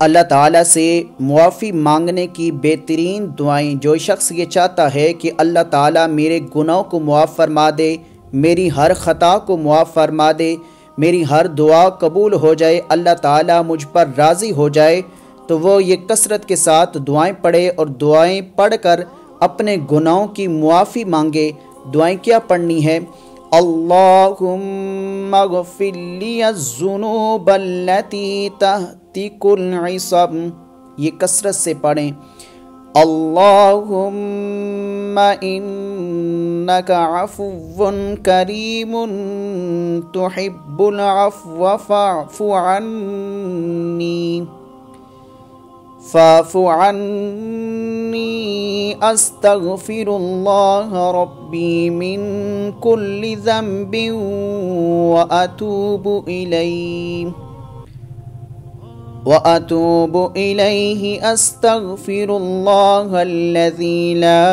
اللہ تعالیٰ سے معافی مانگنے کی بہترین دعائیں، جو شخص یہ چاہتا ہے کہ اللہ تعالیٰ میرے گناہوں کو معاف فرما دے، میری ہر خطا کو معاف فرما دے، میری ہر دعا قبول ہو جائے، اللہ تعالیٰ مجھ پر راضی ہو جائے، تو وہ یہ کثرت کے ساتھ دعائیں پڑھے اور دعائیں پڑھ کر اپنے گناہوں کی معافی مانگے۔ دعائیں کیا پڑھنی ہے؟ اللہم اغفر لی الذنوب التي تہتک العصم، یہ کثرت سے پڑھیں۔ اللہم انک عفو کریم تحب العفو فاعف عني استغفر اللہ ربی من کل ذنب وأتوب إليه استغفر الله الذي لا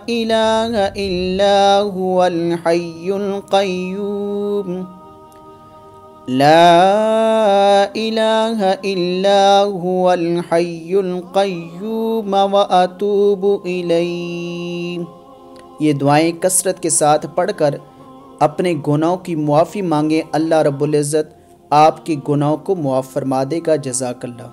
إله إلا هو الحي القيوم لا إله إلا هو الحي القيوم وأتوب إليه۔ یہ دعائیں کثرت کے ساتھ پڑھ کر اپنے گناہوں کی معافی مانگیں، اللہ رب العزت آپ کے گناہوں کو معاف فرما دے گا۔ جزاک اللہ۔